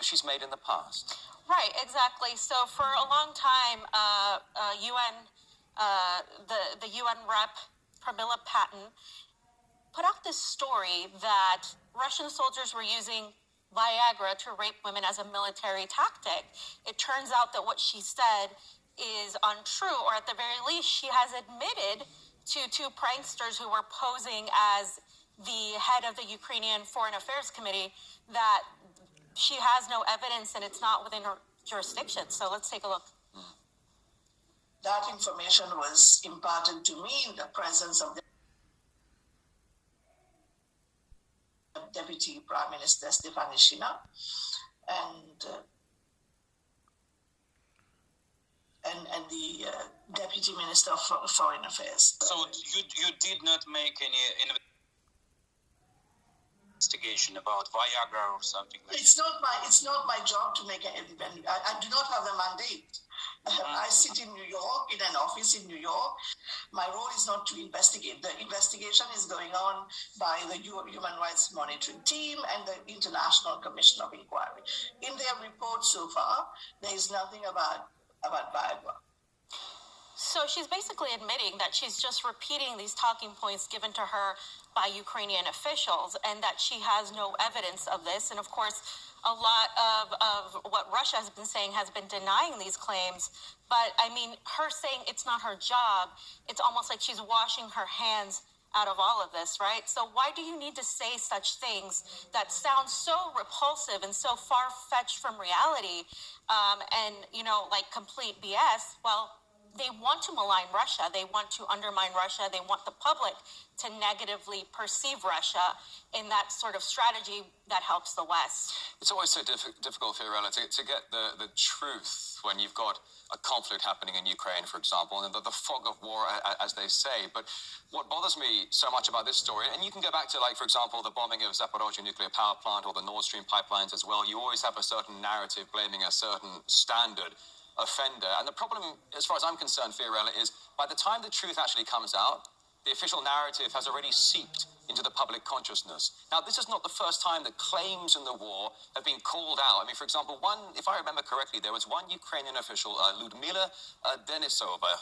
that she's made in the past. Right, exactly. So for a long time, the UN rep, Pramila Patten, put out this story that Russian soldiers were using Viagra to rape women as a military tactic. It turns out that what she said is untrue, or at the very least, she has admitted to two pranksters who were posing as the head of the Ukrainian Foreign Affairs Committee that she has no evidence and it's not within her jurisdiction. So let's take a look. That information was imparted to me in the presence of the Deputy Prime Minister Stefanishina and the Deputy Minister of Foreign Affairs. So you did not make any investigation about Viagra or something like that? It's not my job to make I do not have the mandate. I sit in New York, in an office in New York. My role is not to investigate. The investigation is going on by the Human Rights Monitoring Team and the International Commission of Inquiry. In their report so far, there is nothing about Viagra. So she's basically admitting that she's just repeating these talking points given to her by Ukrainian officials and that she has no evidence of this. And of course, a lot of what Russia has been saying has been denying these claims. But I mean, her saying it's not her job, it's almost like she's washing her hands out of all of this, right? So why do you need to say such things that sound so repulsive and so far-fetched from reality and, you know, like complete BS? Well, they want to malign Russia. They want to undermine Russia. They want the public to negatively perceive Russia in that sort of strategy that helps the West. It's always so difficult, Fiorella, to get the truth when you've got a conflict happening in Ukraine, for example, and the fog of war, as they say. But what bothers me so much about this story, and you can go back to, like, for example, the bombing of Zaporozhye nuclear power plant or the Nord Stream pipelines as well, you always have a certain narrative blaming a certain standard offender. And the problem, as far as I'm concerned, Fiorella, is by the time the truth actually comes out, the official narrative has already seeped into the public consciousness. Now, this is not the first time that claims in the war have been called out. I mean, for example, if I remember correctly, there was one Ukrainian official, Ludmila Denisova,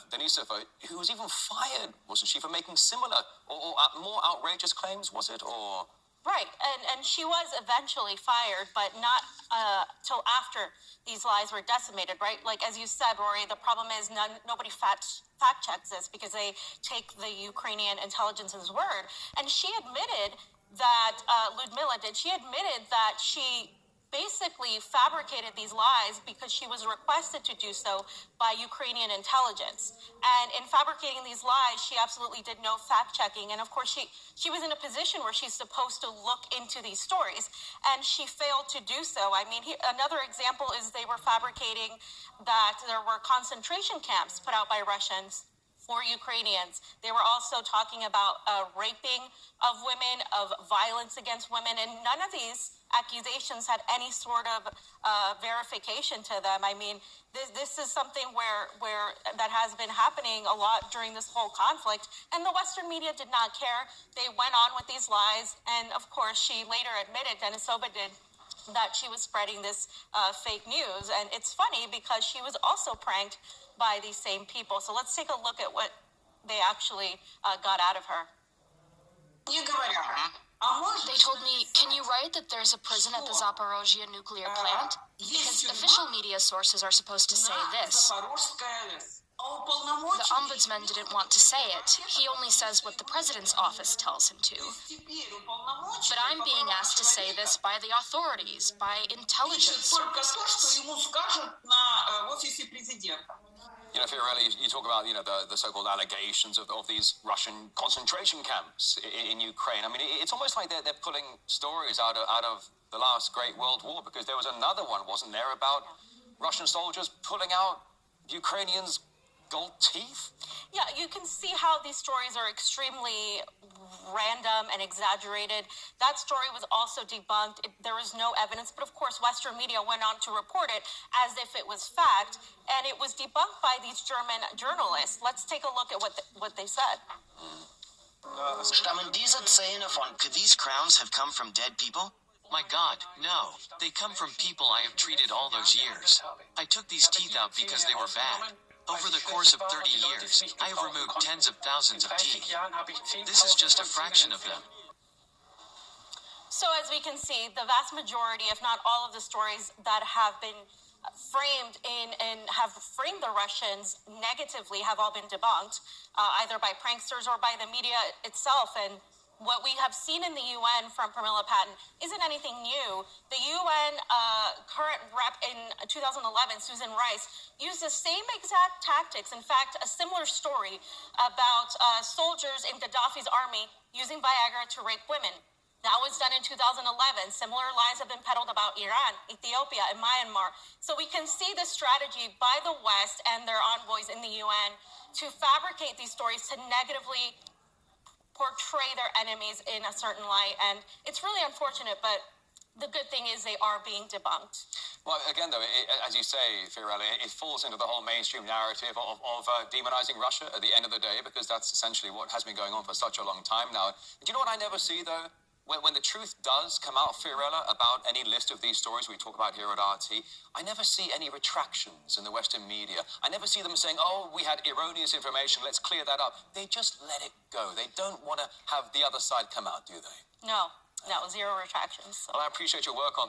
who was even fired, wasn't she, for making similar or more outrageous claims, was it? Or... Right, and she was eventually fired, but not till after these lies were decimated, right? Like, as you said, Rory, the problem is nobody fact checks this because they take the Ukrainian intelligence's word. And she admitted that, Ludmila did, she admitted that she basically fabricated these lies because she was requested to do so by Ukrainian intelligence. And in fabricating these lies, she absolutely did no fact checking. And of course, she was in a position where she's supposed to look into these stories, and she failed to do so. I mean, another example is they were fabricating that there were concentration camps put out by Russians for Ukrainians. They were also talking about raping of women, of violence against women, and none of these accusations had any sort of verification to them. I mean, this is something where that has been happening a lot during this whole conflict, and the Western media did not care. They went on with these lies, and of course, she later admitted, Denisova did, that she was spreading this fake news. And it's funny because she was also pranked by these same people. So let's take a look at what they actually got out of her. They told me, can you write that there's a prison at the Zaporozhye nuclear plant? Because official media sources are supposed to say this. The ombudsman didn't want to say it. He only says what the president's office tells him to. But I'm being asked to say this by the authorities, by intelligence services. You know, Fiorella, you talk about, you know, the so-called allegations of these Russian concentration camps in Ukraine. I mean, it's almost like they're pulling stories out of the last Great World War, because there was another one, wasn't there, about Russian soldiers pulling out Ukrainians' gold teeth? Yeah, you can see how these stories are extremely random and exaggerated. That story was also debunked. There was no evidence, but of course Western media went on to report it as if it was fact, and it was debunked by these German journalists. Let's take a look at what they said. Stammen diese Zähne von... These crowns have come from dead people? My God, no. They come from people I have treated all those years. I took these teeth out because they were bad. Over the course of 30 years, I have removed tens of thousands of teeth. This is just a fraction of them. So as we can see, the vast majority, if not all of the stories that have been framed in and have framed the Russians negatively have all been debunked, either by pranksters or by the media itself. And what we have seen in the UN from Pramila Patten isn't anything new. The UN current rep in 2011, Susan Rice, used the same exact tactics. In fact, a similar story about soldiers in Gaddafi's army using Viagra to rape women. That was done in 2011. Similar lies have been peddled about Iran, Ethiopia, and Myanmar. So we can see the strategy by the West and their envoys in the UN to fabricate these stories to negatively portray their enemies in a certain light. And it's really unfortunate, but the good thing is they are being debunked. Well, again, though, as you say, Fiorella, it falls into the whole mainstream narrative of demonizing Russia at the end of the day, because that's essentially what has been going on for such a long time now. Do you know what I never see, though? When the truth does come out, Fiorella, about any list of these stories we talk about here at RT, I never see any retractions in the Western media. I never see them saying, oh, we had erroneous information, let's clear that up. They just let it go. They don't want to have the other side come out, do they? No, zero retractions. So. Well, I appreciate your work on